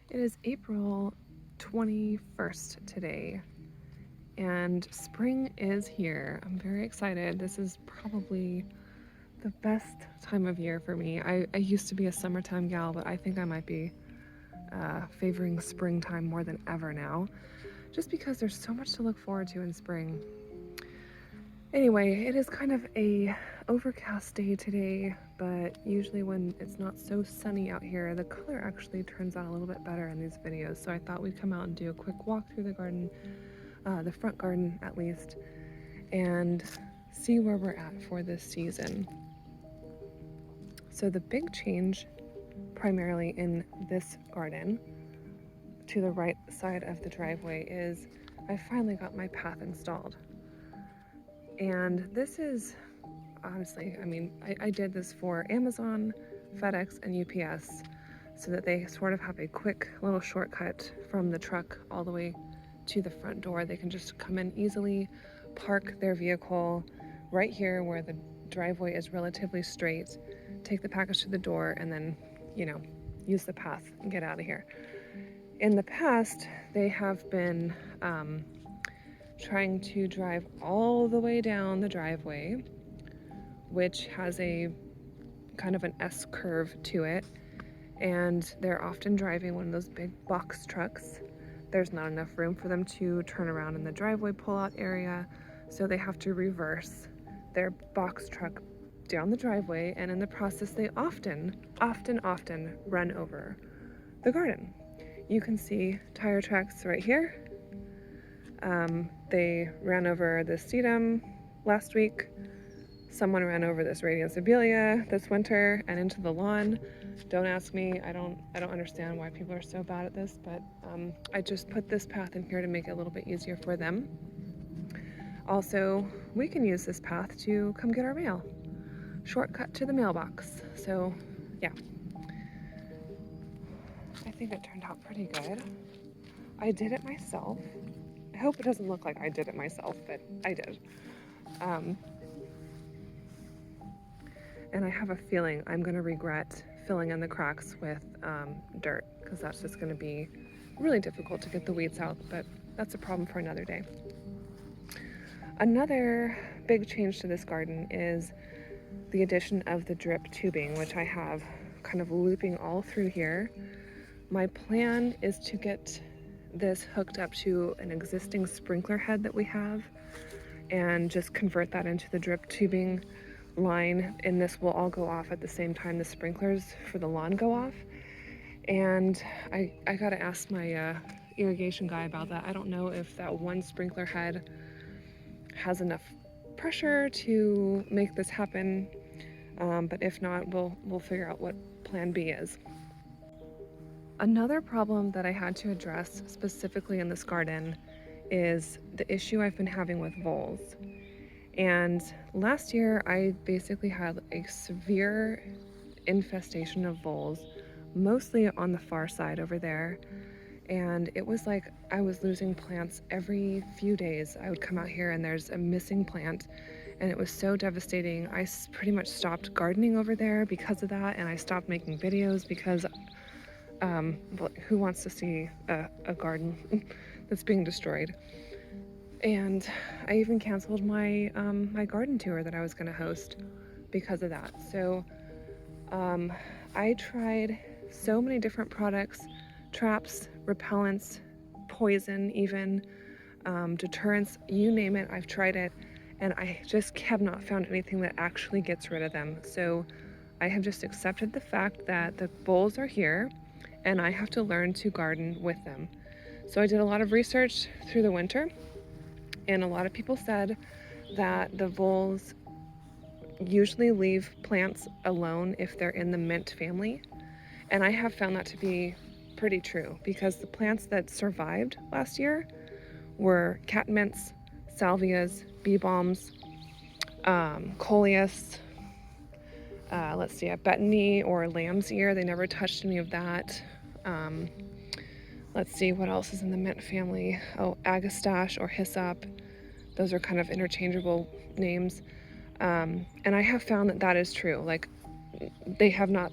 It is April 21st today, and spring is here. I'm very excited. This is probably the best time of year for me. I used to be a summertime gal, but I think I might be favoring springtime more than ever now, just because there's so much to look forward to in spring. Anyway, it is kind of a overcast day today, but usually when it's not so sunny out here, the color actually turns out a little bit better in these videos. So I thought we'd come out and do a quick walk through the garden, the front garden at least, and see where we're at for this season. So the big change primarily in this garden to the right side of the driveway is I finally got my path installed. And this is honestly, I did this for Amazon, FedEx, and UPS so that they sort of have a quick little shortcut from the truck all the way to the front door. They can just come in easily, park their vehicle right here where the driveway is relatively straight, take the package to the door, and then, use the path and get out of here. In the past, they have been trying to drive all the way down the driveway, which has a kind of an S curve to it, and they're often driving one of those big box trucks. There's not enough room for them to turn around in the driveway pull-out area, so they have to reverse their box truck down the driveway, and in the process they often run over the garden. You can see tire tracks right here. They ran over this sedum last week. Someone ran over this radiant Dahlia this winter and into the lawn. Don't ask me. I don't understand why people are so bad at this, but I just put this path in here to make it a little bit easier for them. Also, we can use this path to come get our mail. Shortcut to the mailbox. So, yeah. I think it turned out pretty good. I did it myself. I hope it doesn't look like I did it myself, but I did. And I have a feeling I'm going to regret filling in the cracks with dirt, because that's just going to be really difficult to get the weeds out, but that's a problem for another day. Another big change to this garden is the addition of the drip tubing, which I have kind of looping all through here. My plan is to get this hooked up to an existing sprinkler head that we have and just convert that into the drip tubing line, and this will all go off at the same time the sprinklers for the lawn go off. And I gotta ask my irrigation guy about that. I don't know if that one sprinkler head has enough pressure to make this happen, but if not, we'll figure out what plan B is. Another problem that I had to address specifically in this garden is the issue I've been having with voles. And last year I basically had a severe infestation of voles, mostly on the far side over there. And it was like I was losing plants every few days. I would come out here and there's a missing plant, and it was so devastating. I pretty much stopped gardening over there because of that, and I stopped making videos because who wants to see a garden that's being destroyed? And I even canceled my my garden tour that I was going to host because of that. So I tried so many different products, traps, repellents, poison, even deterrents, you name it, I've tried it, and I just have not found anything that actually gets rid of them. So I have just accepted the fact that the voles are here and I have to learn to garden with them. So I did a lot of research through the winter, and a lot of people said that the voles usually leave plants alone if they're in the mint family. And I have found that to be pretty true, because the plants that survived last year were catmints, salvias, bee balms, coleus, let's see, a betony or lamb's ear. They never touched any of that. Let's see, what else is in the mint family? Oh, agastache or hyssop. Those are kind of interchangeable names. And I have found that that is true. Like, they have not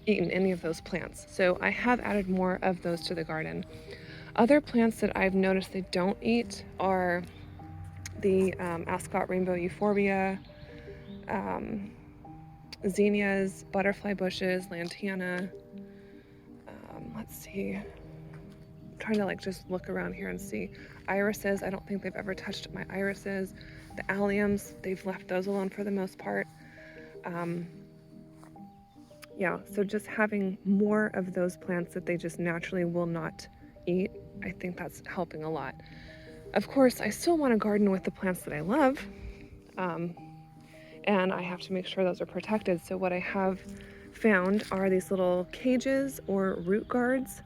eaten any of those plants. So I have added more of those to the garden. Other plants that I've noticed they don't eat are the Ascot rainbow euphorbia, um, zinnias, butterfly bushes, lantana. Let's see. I'm trying to like just look around here and see. Irises, I don't think they've ever touched my irises. The alliums, they've left those alone for the most part. Yeah, so just having more of those plants that they just naturally will not eat, I think that's helping a lot. Of course, I still want to garden with the plants that I love, and I have to make sure those are protected. So what I have found are these little cages or root guards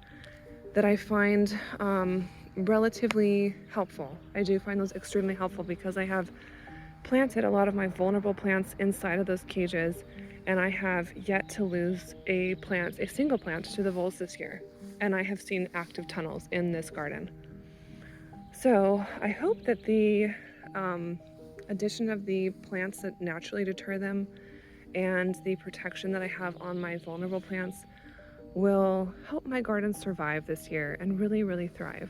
that I find relatively helpful. I do find those extremely helpful because I have planted a lot of my vulnerable plants inside of those cages, and I have yet to lose a single plant to the voles this year. And I have seen active tunnels in this garden. So I hope that the addition of the plants that naturally deter them and the protection that I have on my vulnerable plants will help my garden survive this year and really, really thrive.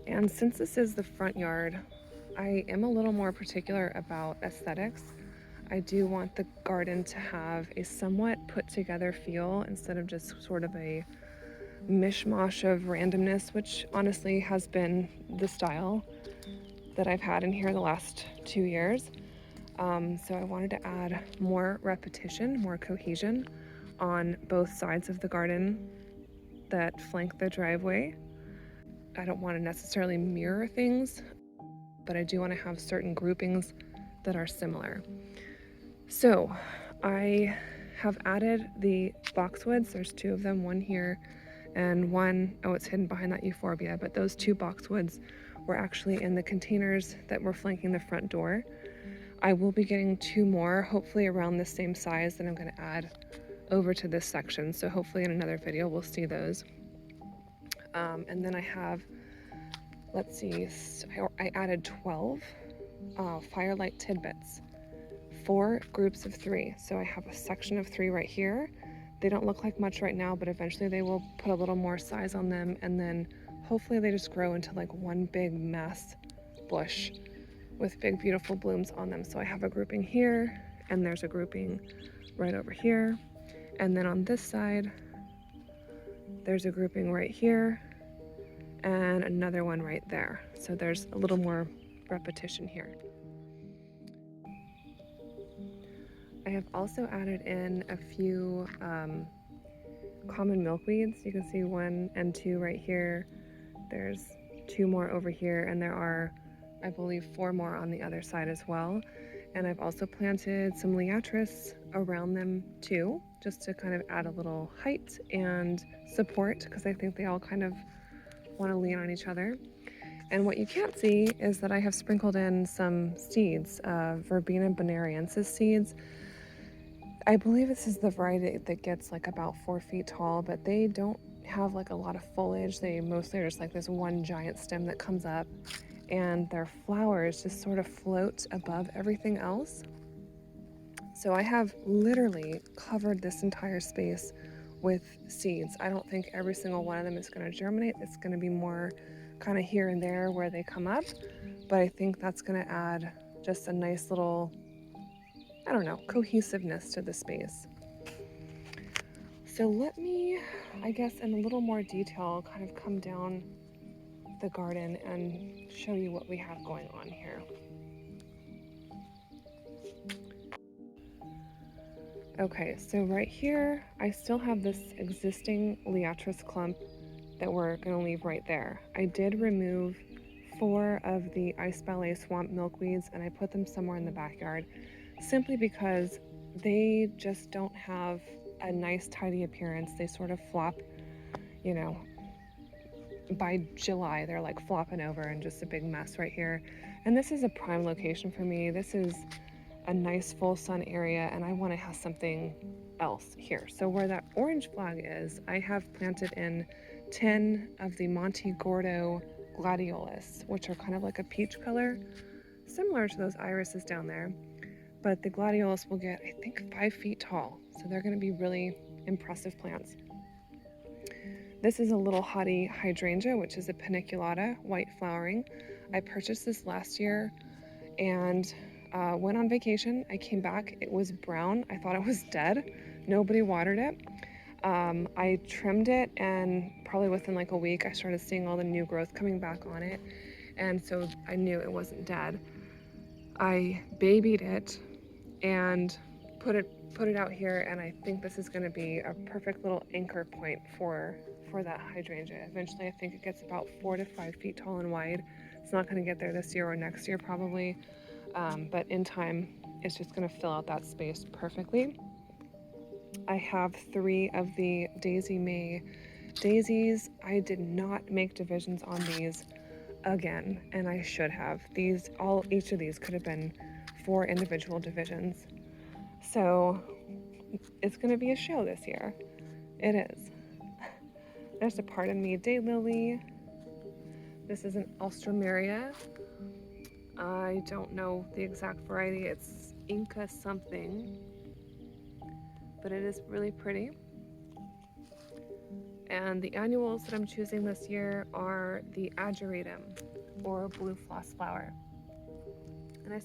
And since this is the front yard, I am a little more particular about aesthetics. I do want the garden to have a somewhat put together feel instead of just sort of a mishmash of randomness, which honestly has been the style that I've had in here the last 2 years. So I wanted to add more repetition, more cohesion on both sides of the garden that flank the driveway. I don't want to necessarily mirror things, but I do want to have certain groupings that are similar. So I have added the boxwoods. There's 2 of them, one here and one, oh, it's hidden behind that euphorbia, but those 2 boxwoods were actually in the containers that were flanking the front door. I will be getting 2 more, hopefully around the same size, that I'm going to add over to this section. So hopefully in another video we'll see those. And then I have, let's see, I added 12 firelight tidbits, 4 groups of 3. So I have a section of 3 right here. They don't look like much right now, but eventually they will put a little more size on them, and then hopefully they just grow into like one big mass bush with big beautiful blooms on them. So I have a grouping here, and there's a grouping right over here, and then on this side there's a grouping right here and another one right there. So there's a little more repetition here. I have also added in a few common milkweeds. You can see 1 and 2 right here. There's 2 more over here, and there are, I believe, 4 more on the other side as well. And I've also planted some liatris around them too, just to kind of add a little height and support, because I think they all kind of want to lean on each other. And what you can't see is that I have sprinkled in some seeds, Verbena bonariensis seeds. I believe this is the variety that gets like about 4 feet tall, but they don't have like a lot of foliage. They mostly are just like this one giant stem that comes up, and their flowers just sort of float above everything else. So I have literally covered this entire space with seeds. I don't think every single one of them is going to germinate. It's going to be more kind of here and there where they come up, but I think that's going to add just a nice little, I don't know, cohesiveness to the space. So let me, I guess, in a little more detail, kind of come down the garden and show you what we have going on here. Okay, so right here, I still have this existing liatris clump that we're going to leave right there. I did remove 4 of the ice ballet swamp milkweeds, and I put them somewhere in the backyard, simply because they just don't have a nice tidy appearance. They sort of flop, you know, by July they're like flopping over and just a big mess right here. And this is a prime location for me. This is a nice full sun area, and I want to have something else here. So where that orange flag is, I have planted in 10 of the Monte Gordo gladiolus, which are kind of like a peach color, similar to those irises down there. but the gladiolus will get, I think, 5 feet tall. So they're going to be really impressive plants. This is a little haughty hydrangea, which is a paniculata, white flowering. I purchased this last year and went on vacation. I came back, it was brown. I thought it was dead. Nobody watered it. I trimmed it, and probably within like a week, I started seeing all the new growth coming back on it. And so I knew it wasn't dead. I babied it and put it out here, and I think this is going to be a perfect little anchor point for that hydrangea. Eventually, I think it gets about 4 to 5 feet tall and wide. It's not going to get there this year or next year probably, but in time, it's just going to fill out that space perfectly. I have 3 of the Daisy May daisies. I did not make divisions on these again, and I should have. Each of these could have been 4 individual divisions. So it's going to be a show this year. It is. There's a pardon me daylily. This is an Alstroemeria. I don't know the exact variety. It's Inca something, but it is really pretty. And the annuals that I'm choosing this year are the ageratum, or blue floss flower. And I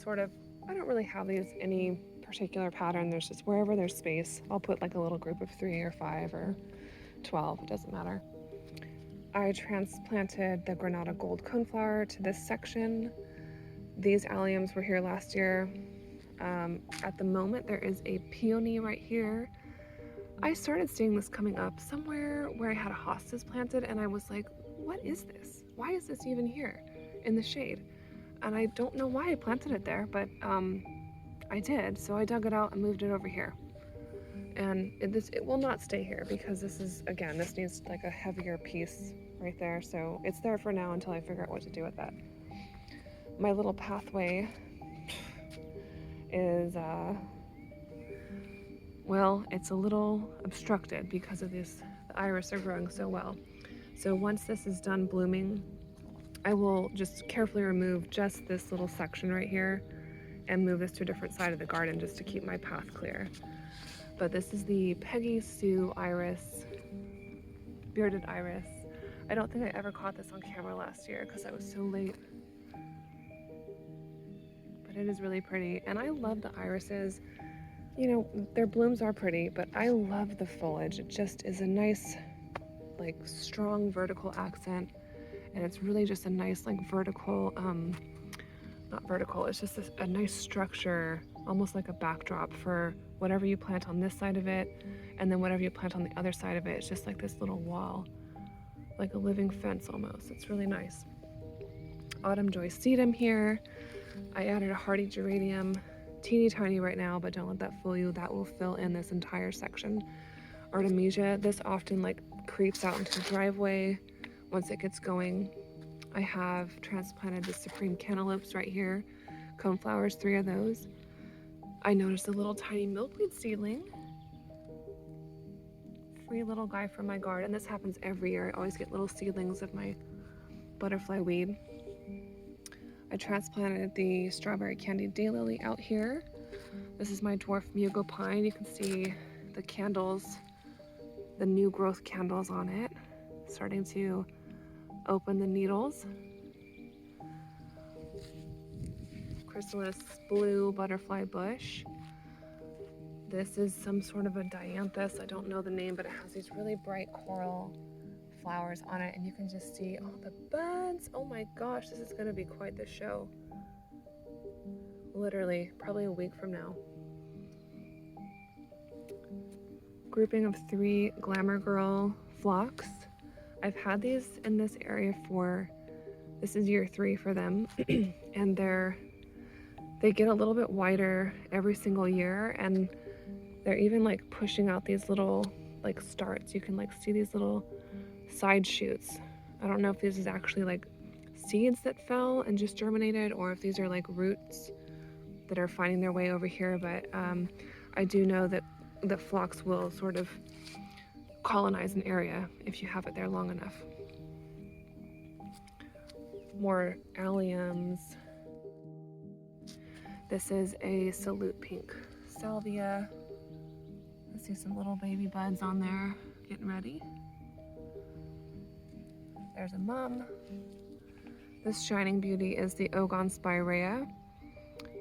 don't really have these any particular pattern. There's just wherever there's space, I'll put like a little group of 3 or 5 or 12, it doesn't matter. I transplanted the Granada gold coneflower to this section. These alliums were here last year. At the moment, there is a peony right here. I started seeing this coming up somewhere where I had a hostas planted, and I was like, what is this? Why is this even here in the shade? And I don't know why I planted it there, but I did. So I dug it out and moved it over here. And it will not stay here because this needs like a heavier piece right there. So it's there for now until I figure out what to do with that. My little pathway is, it's a little obstructed because of the iris are growing so well. So once this is done blooming, I will just carefully remove just this little section right here and move this to a different side of the garden just to keep my path clear. But this is the Peggy Sue iris, bearded iris. I don't think I ever caught this on camera last year because I was so late. But it is really pretty, and I love the irises. You know, their blooms are pretty, but I love the foliage. It just is a nice, like, strong vertical accent, and it's really just a nice, like, vertical, not vertical, it's just a nice structure, almost like a backdrop for whatever you plant on this side of it, and then whatever you plant on the other side of it. It's just like this little wall, like a living fence almost. It's really nice. Autumn Joy sedum here. I added a hardy geranium, teeny tiny right now, but don't let that fool you. That will fill in this entire section. Artemisia, this often like creeps out into the driveway once it gets going. I have transplanted the supreme cantaloupes right here. Coneflowers, 3 of those. I noticed a little tiny milkweed seedling. Free little guy from my garden. This happens every year. I always get little seedlings of my butterfly weed. I transplanted the strawberry candied daylily out here. This is my dwarf mugo pine. You can see the candles, the new growth candles on it, starting to open the needles. Chrysalis blue butterfly bush. This is some sort of a dianthus. I don't know the name, but it has these really bright coral flowers on it, and you can just see all the buds. Oh my gosh, this is going to be quite the show. Literally, probably a week from now. Grouping of 3 Glamour Girl phlox. I've had these in this area this is year 3 for them, and they get a little bit wider every single year, and they're even like pushing out these little like starts. You can like see these little side shoots. I don't know if this is actually like seeds that fell and just germinated, or if these are like roots that are finding their way over here, but I do know that the phlox will sort of colonize an area if you have it there long enough. More alliums. This is a salute pink salvia. I see some little baby buds on there getting ready. There's a mom. This shining beauty is the Ogon spirea,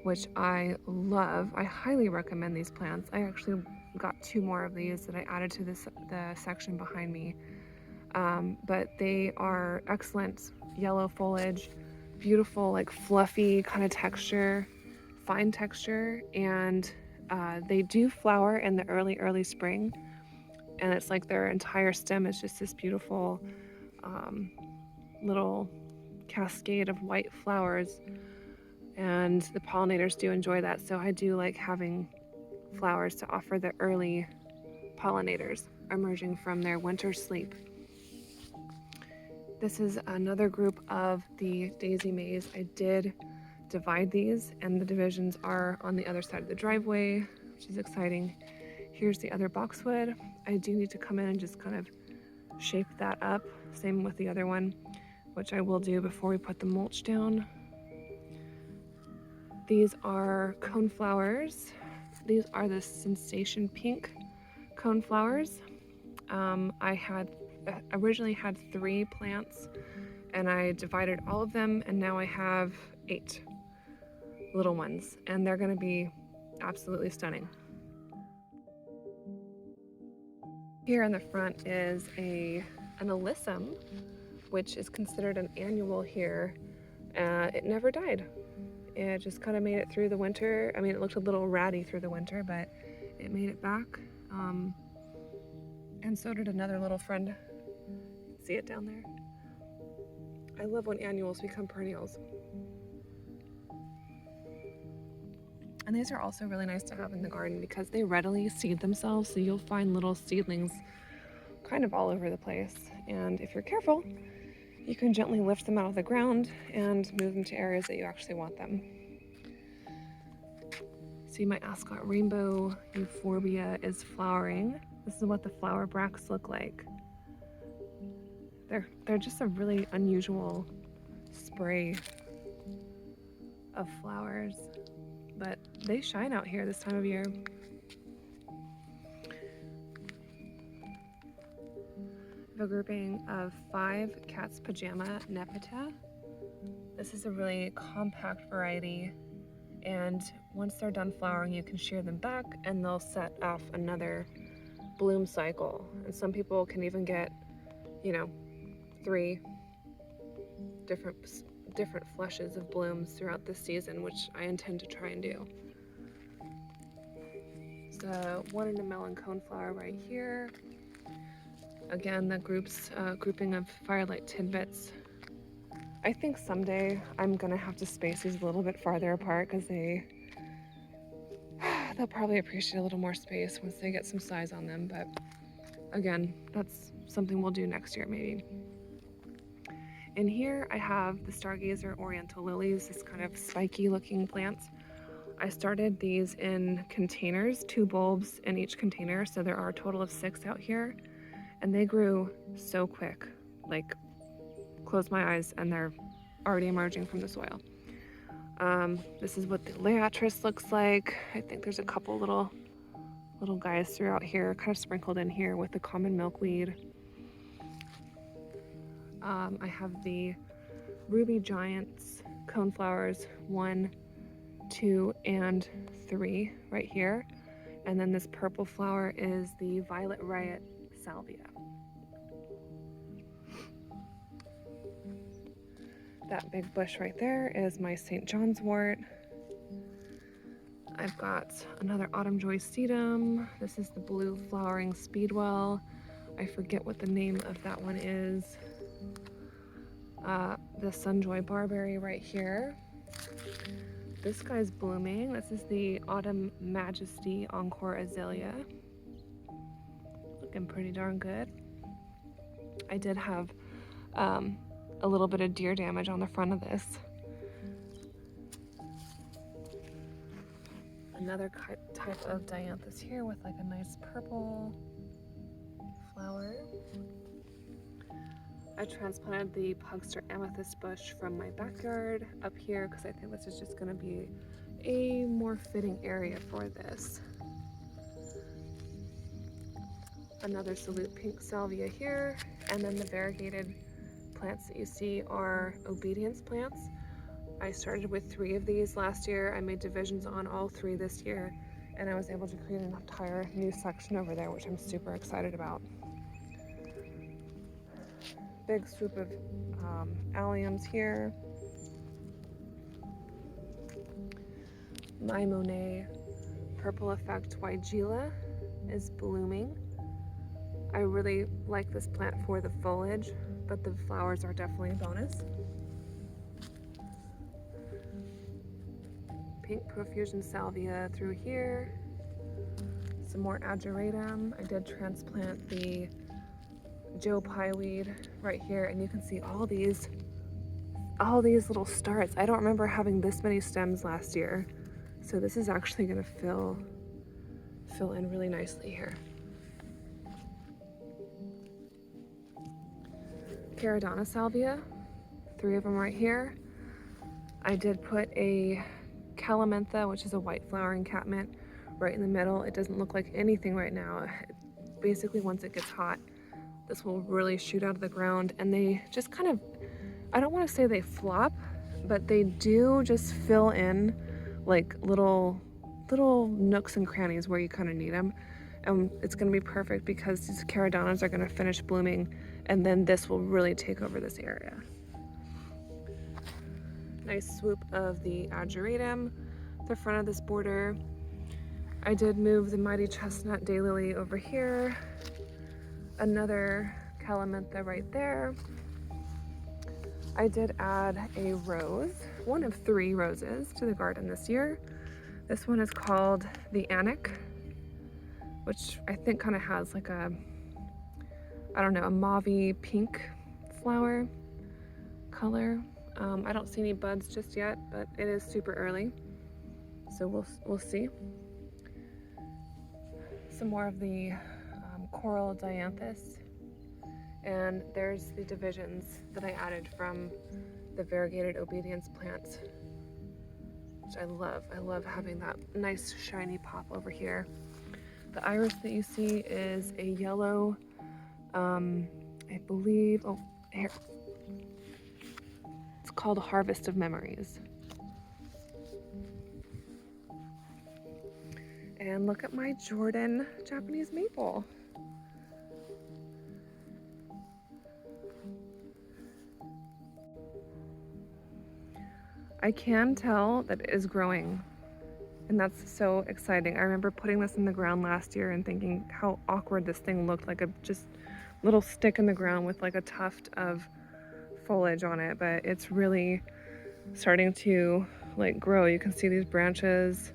which I love. I highly recommend these plants. I actually got 2 more of these that I added to the section behind me. But they are excellent yellow foliage, beautiful like fluffy kind of texture, fine texture, and they do flower in the early spring, and it's like their entire stem is just this beautiful little cascade of white flowers, and the pollinators do enjoy that. So I do like having flowers to offer the early pollinators emerging from their winter sleep. This is another group of the daisy maze. I did divide these, and the divisions are on the other side of the driveway, which is exciting. Here's the other boxwood. I do need to come in and just kind of shape that up. Same with the other one, which I will do before we put the mulch down. These are coneflowers. These are the sensation pink coneflowers. I had originally had 3 plants, and I divided all of them, and now I have 8 little ones, and they're going to be absolutely stunning. Here in the front is an alyssum, which is considered an annual here. It never died. It just kind of made it through the winter. I mean, it looked a little ratty through the winter, but it made it back. And so did another little friend. See it down there? I love when annuals become perennials. And these are also really nice to have in the garden because they readily seed themselves, so you'll find little seedlings kind of all over the place. And if you're careful, you can gently lift them out of the ground and move them to areas that you actually want them. See, my ascot rainbow euphorbia is flowering. This is what the flower bracts look like. They're just a really unusual spray of flowers, but they shine out here this time of year. I have a grouping of 5 cat's pajama nepeta. This is a really compact variety, and once they're done flowering, you can shear them back and they'll set off another bloom cycle. And some people can even get, 3 different flushes of blooms throughout the season, which I intend to try and do. So one in a melon coneflower right here. Again, the grouping of firelight tidbits. I think someday I'm gonna have to space these a little bit farther apart because they'll probably appreciate a little more space once they get some size on them. But again, that's something we'll do next year maybe. In here I have the Stargazer Oriental Lilies, this kind of spiky looking plants. I started these in containers, 2 bulbs in each container, so there are a total of 6 out here, and they grew so quick. Like, close my eyes and they're already emerging from the soil. This is what the Laetris looks like. I think there's a couple little guys throughout here, kind of sprinkled in here with the common milkweed. I have the Ruby Giants coneflowers 1, 2, and 3 right here. And then this purple flower is the Violet Riot Salvia. That big bush right there is my St. John's wort. I've got another Autumn Joy sedum. This is the blue flowering speedwell. I forget what the name of that one is. The Sunjoy barberry right here. This guy's blooming. This is the Autumn Majesty Encore Azalea. Looking pretty darn good. I did have a little bit of deer damage on the front of this. Another type of dianthus here with like a nice purple flower. I transplanted the Pugster amethyst bush from my backyard up here because I think this is just going to be a more fitting area for this. Another salute pink salvia here, and then the variegated plants that you see are obedience plants. I started with 3 of these last year. I made divisions on all 3 this year, and I was able to create an entire new section over there, which I'm super excited about. Big swoop of alliums here. My Monet Purple Effect Weigela is blooming. I really like this plant for the foliage, but the flowers are definitely a bonus. Pink Profusion Salvia through here. Some more ageratum. I did transplant the Joe Pieweed right here, and you can see all these little starts. I don't remember having this many stems last year, so this is actually going to fill in really nicely here. Caradonna Salvia, 3 of them right here. I did put a Calamantha, which is a white flowering catmint, right in the middle. It doesn't look like anything right now. Basically, once it gets hot, this will really shoot out of the ground, and they just kind of, I don't want to say they flop, but they do just fill in like little nooks and crannies where you kind of need them. And it's going to be perfect because these caradonnas are going to finish blooming, and then this will really take over this area. Nice swoop of the ageratum, the front of this border. I did move the mighty chestnut daylily over here. Another calamantha right there. I did add a rose, one of 3 roses to the garden this year. This one is called the Anik, which I think kind of has like a, I don't know, a mauvey pink flower color. I don't see any buds just yet, but it is super early, so we'll see. Some more of the coral dianthus, and there's the divisions that I added from the variegated obedience plants, which I love. I love having that nice shiny pop over here. The iris that you see is a yellow, I believe, oh, here. It's called Harvest of Memories. And look at my Jordan Japanese maple. I can tell that it is growing, and that's so exciting. I remember putting this in the ground last year and thinking how awkward this thing looked, like a just little stick in the ground with like a tuft of foliage on it, but it's really starting to like grow. You can see these branches,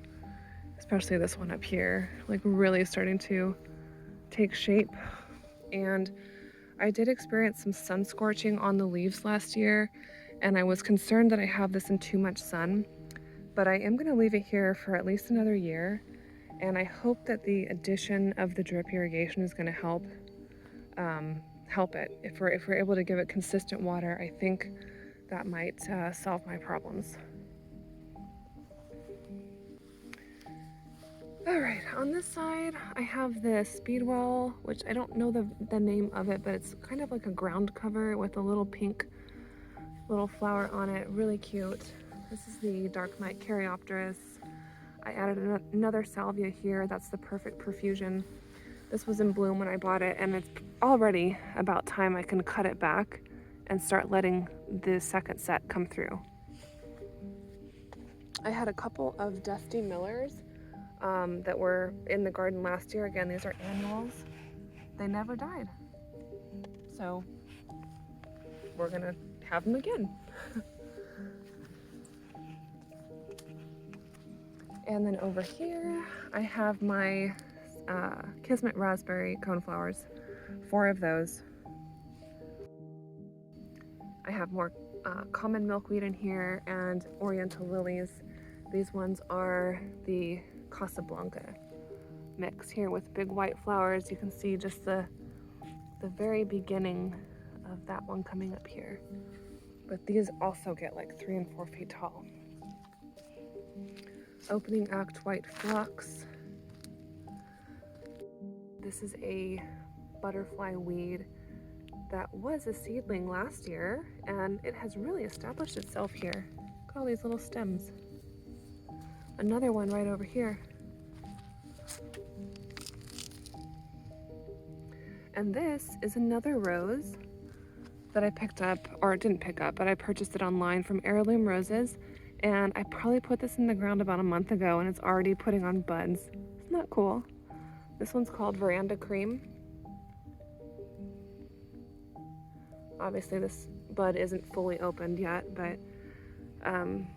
especially this one up here, like really starting to take shape. And I did experience some sun scorching on the leaves last year, and I was concerned that I have this in too much sun, but I am going to leave it here for at least another year, and I hope that the addition of the drip irrigation is going to help it. If we're able to give it consistent water, I think that might solve my problems. All right, on this side, I have the speedwell, which I don't know the name of it, but it's kind of like a ground cover with a little pink little flower on it, really cute. This is the Dark Night Caryopteris. I added another salvia here. That's the Perfect Profusion. This was in bloom when I bought it, and it's already about time I can cut it back and start letting the second set come through. I had a couple of Dusty Millers that were in the garden last year. Again, these are annuals. They never died. So we're gonna have them again. And then over here, I have my Kismet Raspberry coneflowers, 4 of those. I have more common milkweed in here and oriental lilies. These ones are the Casablanca mix here with big white flowers. You can see just the very beginning of that one coming up here. But these also get like 3 and 4 feet tall. opening act white phlox. This is a butterfly weed that was a seedling last year, and it has really established itself here. Look at all these little stems. Another one right over here. And this is another rose that I picked up, or didn't pick up, but I purchased it online from Heirloom Roses. And I probably put this in the ground about a month ago, and it's already putting on buds. Isn't that cool? This one's called Veranda Cream. Obviously this bud isn't fully opened yet, but I'm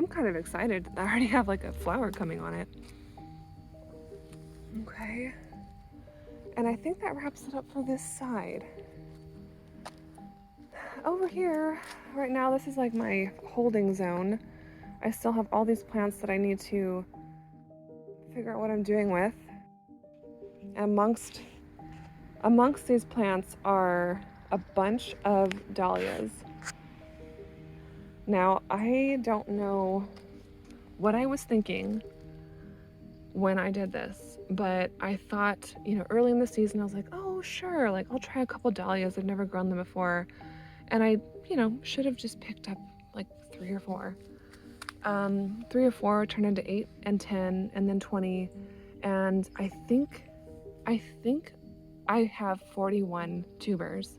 kind of excited. I already have like a flower coming on it. Okay. And I think that wraps it up for this side. Over here, right now, this is like my holding zone. I still have all these plants that I need to figure out what I'm doing with. Amongst these plants are a bunch of dahlias. Now, I don't know what I was thinking when I did this, but I thought, early in the season, I was like, oh, sure, like I'll try a couple dahlias. I've never grown them before. And I, should have just picked up like 3 or 4. 3 or 4 turned into 8 and 10 and then 20. And I think I have 41 tubers.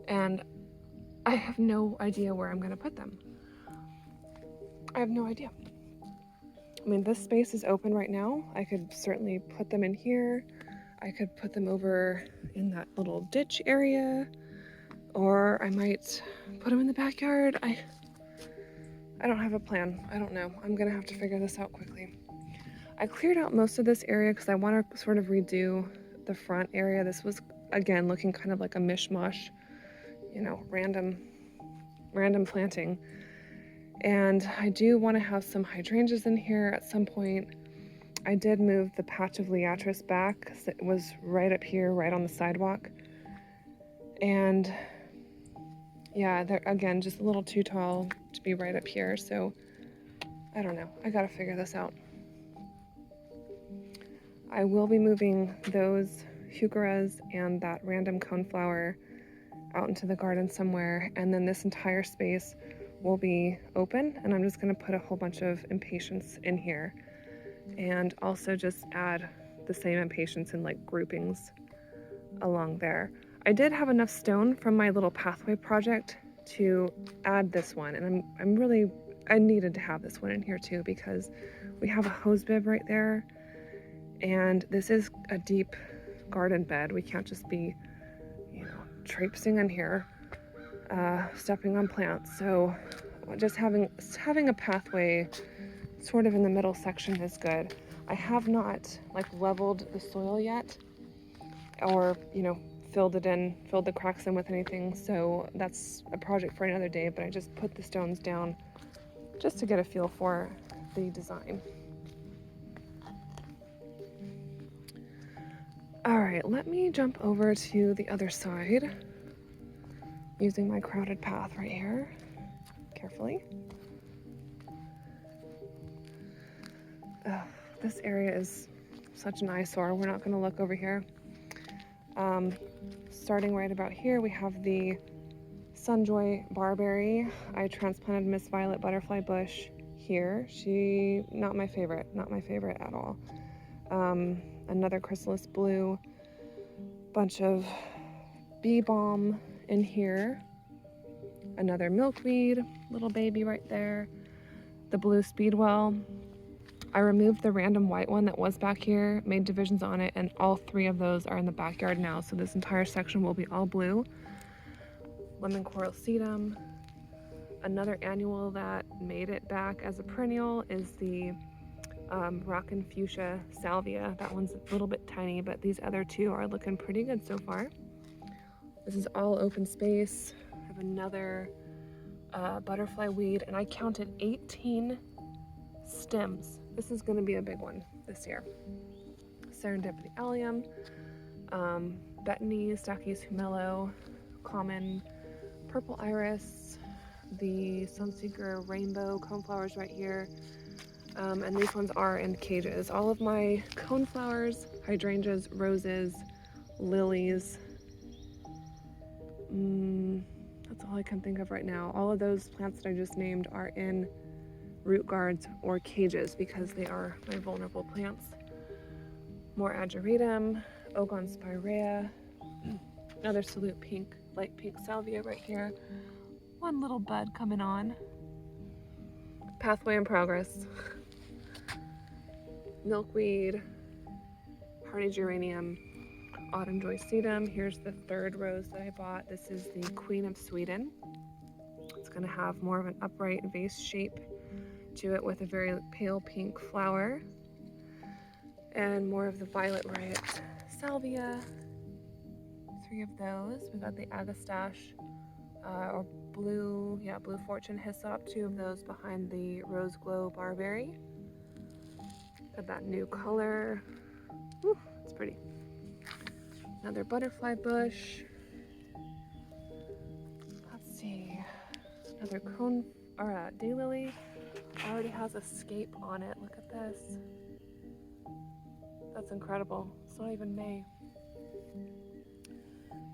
And I have no idea where I'm gonna put them. I have no idea. I mean, this space is open right now. I could certainly put them in here. I could put them over in that little ditch area. Or I might put them in the backyard. I don't have a plan. I don't know. I'm gonna have to figure this out quickly. I cleared out most of this area because I want to sort of redo the front area. This was, again, looking kind of like a mishmash, random planting. And I do want to have some hydrangeas in here at some point. I did move the patch of liatris back because it was right up here, right on the sidewalk. And yeah, they're, again, just a little too tall to be right up here, so I don't know. I gotta figure this out. I will be moving those heucheras and that random coneflower out into the garden somewhere, and then this entire space will be open, and I'm just gonna put a whole bunch of impatiens in here, and also just add the same impatiens in like groupings along there. I did have enough stone from my little pathway project to add this one, and I needed to have this one in here too because we have a hose bib right there, and this is a deep garden bed. We can't just be, traipsing in here, stepping on plants. So just having a pathway sort of in the middle section is good. I have not like leveled the soil yet, or filled the cracks in with anything, so that's a project for another day, but I just put the stones down just to get a feel for the design. All right, let me jump over to the other side using my crowded path right here, carefully. This area is such an eyesore. We're not gonna look over here. Starting right about here, we have the Sunjoy barberry. I transplanted Miss Violet butterfly bush here. Not my favorite at all. Another chrysalis blue, bunch of bee balm in here, another milkweed, little baby right there, the blue speedwell. I removed the random white one that was back here, made divisions on it, and all 3 of those are in the backyard now, so this entire section will be all blue. Lemon coral sedum. Another annual that made it back as a perennial is the Rockin' Fuchsia salvia. That one's a little bit tiny, but these other 2 are looking pretty good so far. This is all open space. I have another butterfly weed, and I counted 18 stems. This is going to be a big one this year. Serendipity allium, betony, Stachys humelo, common purple iris, the sunseeker rainbow coneflowers right here, And these ones are in cages. All of my coneflowers, hydrangeas, roses, lilies, that's all I can think of right now. All of those plants that I just named are in root guards or cages because they are my vulnerable plants. More ageratum, Ogon spirea, another salute pink, light pink salvia right here. One little bud coming on. Pathway in progress. Milkweed, hardy geranium, autumn joy sedum. Here's the third rose that I bought. This is the Queen of Sweden. It's going to have more of an upright vase shape to it with a very pale pink flower. And more of the violet riot salvia. 3 of those. We've got the agastache or blue fortune hyssop. 2 of those behind the rose glow barberry. Got that new color. Woo, it's pretty. Another butterfly bush. Let's see. Another cone or a daylily. Already has a scape on it. Look at this. That's incredible. It's not even May.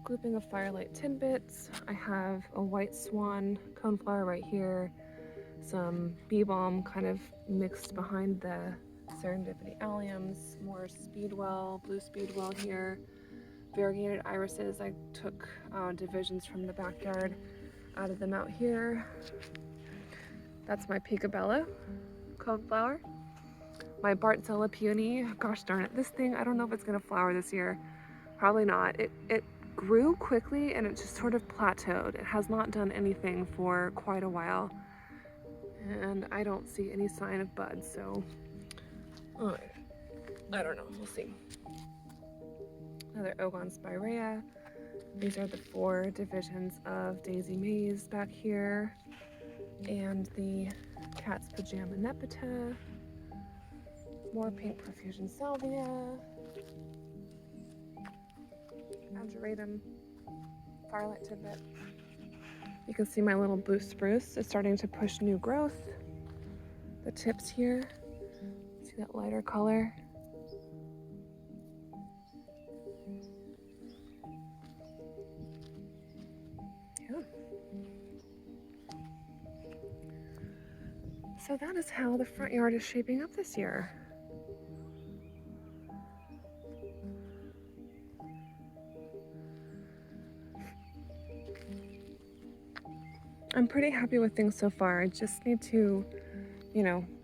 Grouping of firelight tidbits. I have a white swan coneflower right here. Some bee balm kind of mixed behind the serendipity alliums. More speedwell, blue speedwell here. Variegated irises. I took divisions from the backyard, added them out here. That's my picabella coneflower. My Bartzella peony. Gosh darn it, this thing, I don't know if it's gonna flower this year. Probably not. It grew quickly and it just sort of plateaued. It has not done anything for quite a while. And I don't see any sign of buds, so I don't know, we'll see. Another Ogon spirea. These are the 4 divisions of Daisy Maze back here. And the Cat's Pajama Nepeta. More pink profusion salvia. Ageratum. Firelight tidbit. You can see my little blue spruce is starting to push new growth. The tips here. See that lighter color? So that is how the front yard is shaping up this year. I'm pretty happy with things so far. I just need to,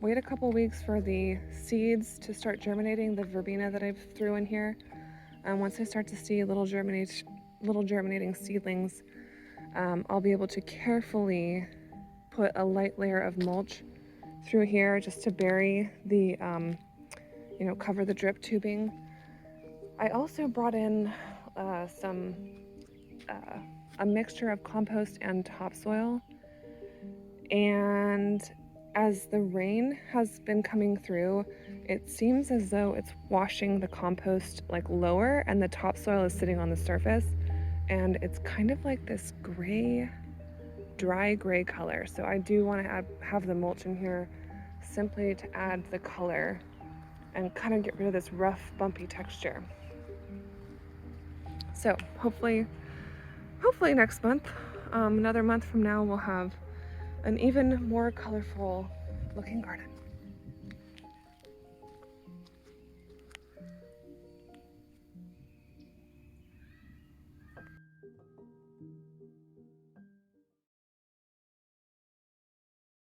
wait a couple weeks for the seeds to start germinating, the verbena that I threw in here. And once I start to see little germinating seedlings, I'll be able to carefully put a light layer of mulch through here just to bury the, cover the drip tubing. I also brought in a mixture of compost and topsoil, and as the rain has been coming through, it seems as though it's washing the compost like lower and the topsoil is sitting on the surface, and it's kind of like this gray, dry gray color. So I do want to have the mulch in here simply to add the color and kind of get rid of this rough, bumpy texture. So hopefully next month, another month from now, we'll have an even more colorful looking garden.